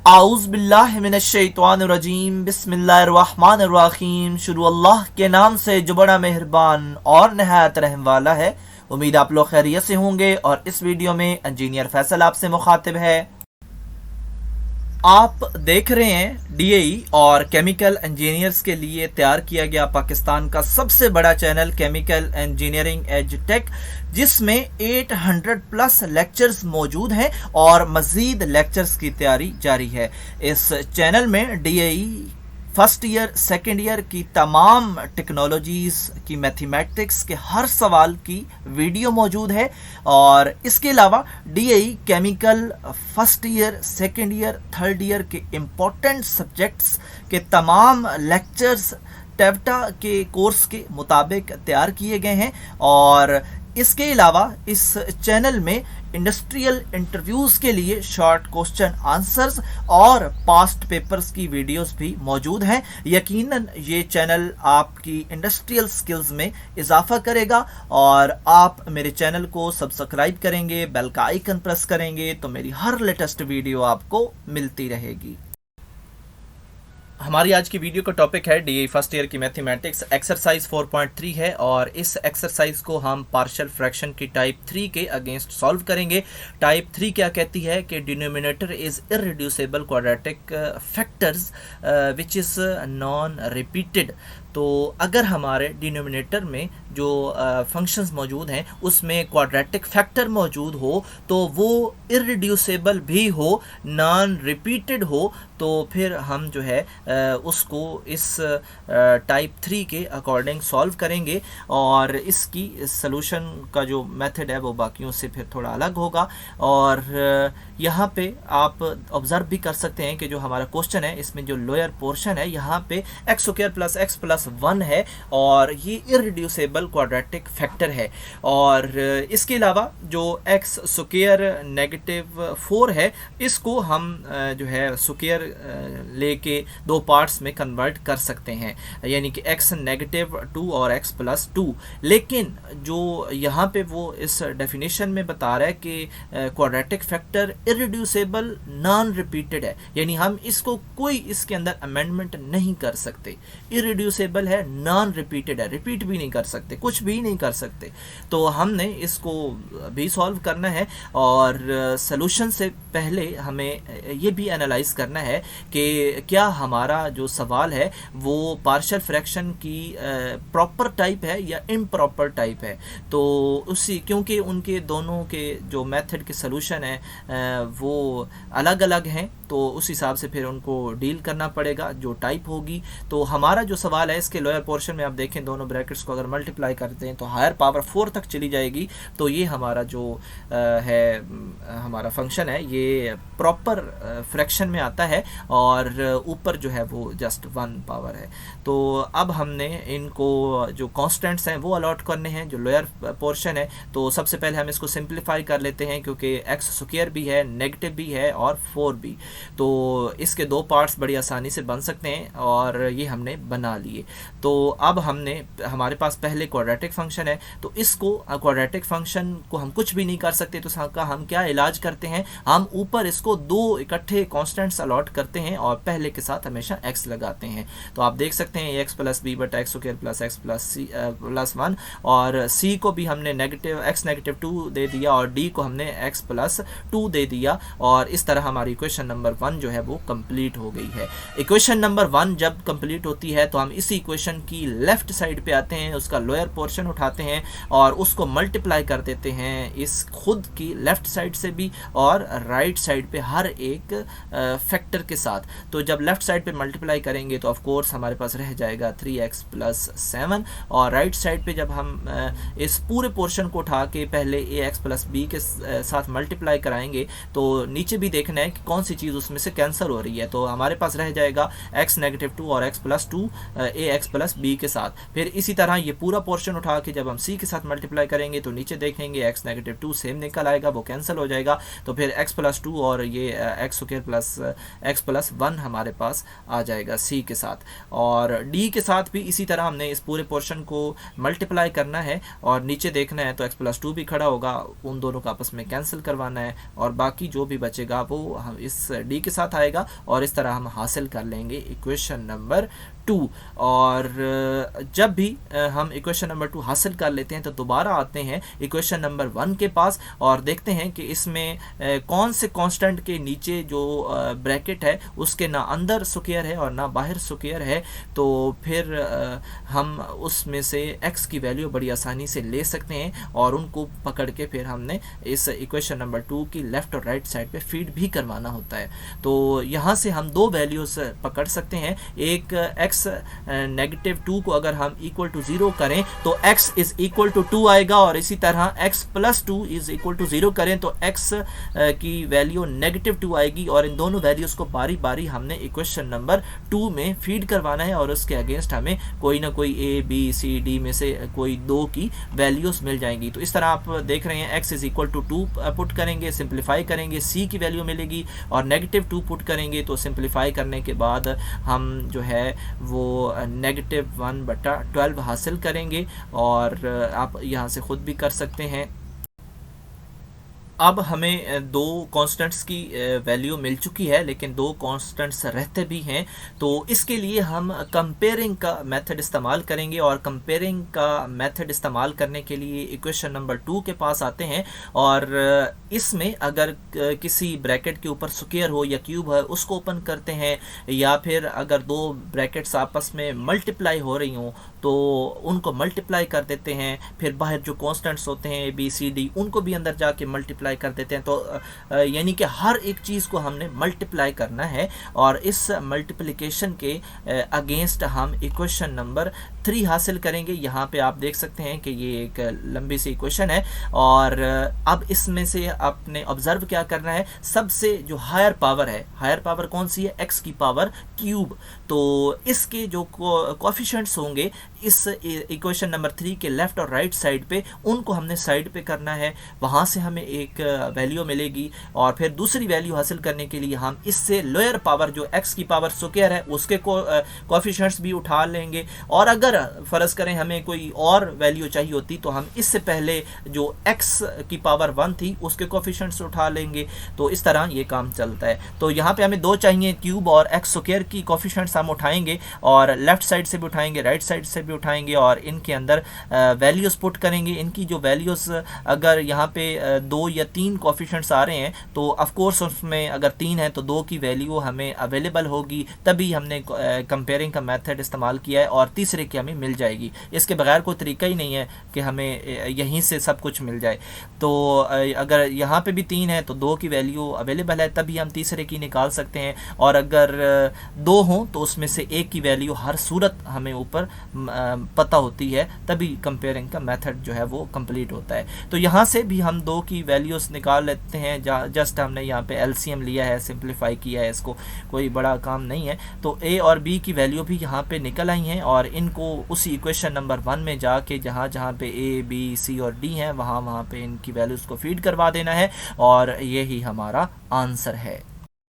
आऊज़ बिल्लाहि मिनश्शैतानिर्रजीम बिस्मिल्लाहिर्रहमानिर्रहीम। शुरू अल्लाह के नाम से जो बड़ा मेहरबान और नहायत रहम वाला है। उम्मीद आप लोग खैरियत से होंगे और इस वीडियो में इंजीनियर फैसल आपसे मुखातिब है। आप देख रहे हैं डीएई और केमिकल इंजीनियर्स के लिए तैयार किया गया पाकिस्तान का सबसे बड़ा channel chemical engineering edge tech, जिसमें 800 प्लस लेक्चर्स मौजूद हैं और मज़ीद लेक्चर्स की तैयारी जारी है। इस चैनल में DAE first year second year की तमाम टेक्नोलॉजीज़ की मैथमेटिक्स के हर सवाल की वीडियो मौजूद है और इसके अलावा DAE chemical first year second year third year के इम्पोर्टेंट सब्जेक्ट्स के तमाम लेक्चर्स टेवटा के कोर्स के मुताबिक तैयार किए गए हैं। और इसके अलावा इस चैनल में इंडस्ट्रियल इंटरव्यूज़ के लिए शॉर्ट क्वेश्चन आंसर्स और पास्ट पेपर्स की वीडियोस भी मौजूद हैं। यकीनन ये चैनल आपकी इंडस्ट्रियल स्किल्स में इजाफा करेगा और आप मेरे चैनल को सब्सक्राइब करेंगे, बेल का आइकन प्रेस करेंगे तो मेरी हर लेटेस्ट वीडियो आपको मिलती रहेगी। हमारी आज की वीडियो का टॉपिक है डीएई फर्स्ट ईयर की मैथमेटिक्स, एक्सरसाइज 4.3 है और इस एक्सरसाइज को हम पार्शियल फ्रैक्शन की टाइप 3 के अगेंस्ट सॉल्व करेंगे। टाइप 3 क्या कहती है कि denominator is irreducible quadratic factors which is non repeated. तो अगर हमारे डिनोमिनेटर में जो फंक्शंस मौजूद हैं उसमें क्वाड्रेटिक फैक्टर मौजूद हो तो वो इररिड्यूसिबल भी हो, नॉन रिपीटेड हो, तो फिर हम जो है उसको इस टाइप 3 के अकॉर्डिंग सॉल्व करेंगे और इसकी सॉल्यूशन का जो मेथड है वो बाकियों से फिर थोड़ा अलग होगा। और यहाँ पे आप ऑब्जर्व भी कर सकते हैं कि जो हमारा क्वेश्चन है इसमें जो लोअर पोर्शन है यहाँ पे x square plus x plus 1 है और ये इररिड्यूसिबल क्वाड्रेटिक फैक्टर है। और इसके अलावा जो एक्स स्क्वायर नेगेटिव 4 है इसको हम जो है स्क्वायर लेके दो पार्ट्स में कन्वर्ट कर सकते हैं, यानी कि x नेगेटिव 2 और x प्लस 2। लेकिन जो यहाँ पे वो इस डेफिनेशन में बता रहा है कि quadratic factor irreducible non repeated है, यानी हम इसको कोई इसके अंदर अमेंडमेंट नहीं कर सकते। इररिड्यूसिबल है, नॉन रिपीटेड है, रिपीट भी नहीं कर सकते, कुछ भी नहीं कर सकते। तो हमने इसको भी सॉल्व करना है और सॉल्यूशन से पहले हमें ये भी एनालाइज करना है कि क्या हमारा जो सवाल है वो पार्शियल फ्रैक्शन की प्रॉपर टाइप है या इम्प्रॉपर टाइप है। तो उसी क्योंकि उनके दोनों के जो मेथड के सॉल्यूशन है वो अलग अलग हैं तो उस हिसाब से फिर उनको डील करना पड़ेगा जो टाइप होगी। तो हमारा जो सवाल है इसके लोअर पोर्शन में आप देखें दोनों ब्रैकेट्स को अगर मल्टीप्लाई करते हैं तो हायर पावर 4 तक चली जाएगी। तो ये हमारा जो है हमारा फंक्शन है ये प्रॉपर फ्रैक्शन में आता है और ऊपर जो है वो जस्ट 1 पावर है। तो अब हमने इनको जो कॉन्स्टेंट्स हैं वो अलॉट करने हैं जो लोअर पोर्शन है। तो सबसे पहले हम इसको सिंप्लीफाई कर लेते हैं क्योंकि एक्स स्क्वायर भी है, नेगेटिव भी है और 4 भी, तो इसके दो पार्ट्स बड़ी आसानी से बन सकते हैं और ये हमने बना लिए। तो अब हमारे पास पहले क्वाड्रेटिक फंक्शन है तो इसको क्वाड्रेटिक फंक्शन को हम कुछ भी नहीं कर सकते तो हम क्या इलाज करते हैं, हम ऊपर इसको दो इकट्ठे कॉन्स्टेंट्स अलॉट करते हैं और पहले के साथ हमेशा x लगाते हैं। तो आप देख सकते हैं x प्लस बी बटा x square plus x plus 1 और c को भी हमने नेगेटिव x नेगेटिव 2 दे दिया और d को हमने x प्लस 2 दे दिया और इस तरह हमारी इक्वेशन नंबर 1 जो है वो कंप्लीट हो गई है। इक्वेशन नंबर 1 जब कंप्लीट होती है तो हम इसी इक्वेशन की लेफ्ट साइड पे आते हैं, उसका लोअर पोर्शन उठाते हैं और उसको मल्टीप्लाई कर देते हैं इस खुद की लेफ्ट साइड से भी और राइट साइड पे हर एक फैक्टर के साथ। तो जब लेफ्ट साइड पे मल्टीप्लाई करेंगे तो ऑफ कोर्स हमारे पास रह जाएगा 3x प्लस 7 और राइट साइड पे जब हम इस पूरे पोर्शन को उठा के पहले ax प्लस b के साथ मल्टीप्लाई कराएंगे तो नीचे भी देखना है कि कौन सी चीज़ उसमें से कैंसिल हो रही है। तो हमारे पास रह जाएगा x नेगेटिव 2 और x plus 2 x plus b के साथ। फिर इसी तरह ये पूरा पोर्शन उठा के जब हम सी के साथ मल्टीप्लाई करेंगे तो नीचे देखेंगे एक्स नेगेटिव 2 सेम निकल आएगा, वो कैंसिल हो जाएगा। तो फिर एक्स प्लस 2 और ये x square plus x plus 1 हमारे पास आ जाएगा सी के साथ। और डी के साथ भी इसी तरह हमने इस पूरे पोर्शन को मल्टीप्लाई करना है और नीचे देखना है तो एक्स प्लस 2 भी खड़ा होगा, उन दोनों को आपस में कैंसिल करवाना है और बाकी जो भी बचेगा वो हम इस डी के साथ आएगा और इस तरह हम हासिल कर लेंगे इक्वेशन नंबर 2। और जब भी हम इक्वेशन नंबर 2 हासिल कर लेते हैं तो दोबारा आते हैं इक्वेशन नंबर 1 के पास और देखते हैं कि इसमें कौन से कांस्टेंट के नीचे जो ब्रैकेट है उसके ना अंदर स्क्वायर है और ना बाहर स्क्वायर है। तो फिर हम उसमें से x की वैल्यू बड़ी आसानी से ले सकते हैं और उनको पकड़ के फिर हमने इस इक्वेशन नंबर 2 की लेफ़्ट और राइट साइड पे फीड भी करवाना होता है। तो यहाँ से हम दो वैल्यूज़ पकड़ सकते हैं। एक x नेगेटिव 2 को अगर हम इक्वल टू 0 करें तो x इज इक्वल टू 2 आएगा और इसी तरह x plus 2 is equal to 0 करें तो x की वैल्यू नेगेटिव 2 आएगी और इन दोनों वैल्यूज़ को बारी बारी हमने इक्वेशन नंबर 2 में फीड करवाना है और उसके अगेंस्ट हमें कोई ना कोई a b c d में से कोई दो की वैल्यूज़ मिल जाएंगी। तो इस तरह आप देख रहे हैं x is equal to 2 put करेंगे, सिंप्लीफाई करेंगे, c की वैल्यू मिलेगी और नेगेटिव 2 पुट करेंगे तो सिंप्लीफाई करने के बाद हम जो है वो नेगेटिव 1/12 हासिल करेंगे और आप यहाँ से ख़ुद भी कर सकते हैं। अब हमें दो कांस्टेंट्स की वैल्यू मिल चुकी है लेकिन दो कांस्टेंट्स रहते भी हैं, तो इसके लिए हम कंपेयरिंग का मेथड इस्तेमाल करेंगे और कंपेयरिंग का मेथड इस्तेमाल करने के लिए इक्वेशन नंबर 2 के पास आते हैं और इसमें अगर किसी ब्रैकेट के ऊपर स्क्वायर हो या क्यूब है उसको ओपन करते हैं या फिर अगर दो ब्रैकेट्स आपस में मल्टीप्लाई हो रही हों तो उनको मल्टीप्लाई कर देते हैं। फिर बाहर जो कांस्टेंट्स होते हैं बी सी डी उनको भी अंदर जाके मल्टीप्लाई कर देते हैं। तो यानी कि हर एक चीज़ को हमने मल्टीप्लाई करना है और इस मल्टीप्लिकेशन के अगेंस्ट हम इक्वेशन नंबर 3 हासिल करेंगे। यहाँ पे आप देख सकते हैं कि ये एक लंबी सी इक्वेशन है और अब इसमें से आपने ऑब्जर्व क्या करना है, सबसे जो हायर पावर है, हायर पावर कौन सी है, x की पावर क्यूब। तो इसके जो कोएफिशिएंट्स होंगे इस इक्वेशन नंबर 3 के लेफ्ट और राइट साइड पे उनको हमने साइड पे करना है, वहाँ से हमें एक वैल्यू मिलेगी और फिर दूसरी वैल्यू हासिल करने के लिए हम इससे लोअर पावर जो x की पावर स्क्वायर है उसके कोएफिशिएंट्स भी उठा लेंगे और अगर फ़र्ज़ करें हमें कोई और वैल्यू चाहिए होती तो हम इससे पहले जो x की पावर 1 थी उसके कोएफिशिएंट्स उठा लेंगे। तो इस तरह ये काम चलता है। तो यहाँ पे हमें दो चाहिए, क्यूब और x स्क्वायर की कोएफिशिएंट्स हम उठाएंगे और लेफ्ट साइड से भी उठाएंगे, राइट साइड से भी उठाएंगे और इनके अंदर वैल्यूज़ पुट करेंगे। इनकी जो वैल्यूज़ अगर यहाँ पे 2 या 3 कोएफिशिएंट्स आ रहे हैं तो ऑफ कोर्स उसमें अगर 3 है तो 2 की वैल्यू हमें अवेलेबल होगी, तभी हमने कंपेयरिंग का मेथड इस्तेमाल किया है और तीसरे की हमें मिल जाएगी। इसके बगैर कोई तरीका ही नहीं है कि हमें यहीं से सब कुछ मिल जाए। तो अगर यहाँ पे भी 3 है तो 2 की वैल्यू अवेलेबल है, तभी हम तीसरे की निकाल सकते हैं और अगर 2 हों तो उसमें से एक की वैल्यू हर सूरत हमें ऊपर पता होती है, तभी कंपेयरिंग का मेथड जो है वो कंप्लीट होता है। तो यहाँ से भी हम 2 की वैल्यूज़ निकाल लेते हैं, जस्ट हमने यहाँ पे एलसीएम लिया है, सिंप्लीफाई किया है, इसको कोई बड़ा काम नहीं है। तो ए और बी की वैल्यू भी यहाँ पे निकल आई हैं और इनको उसी इक्वेशन नंबर 1 में जाके जहाँ जहाँ पे ए बी सी और डी हैं वहाँ पे इनकी वैल्यूज़ को फीड करवा देना है और यही हमारा आंसर है।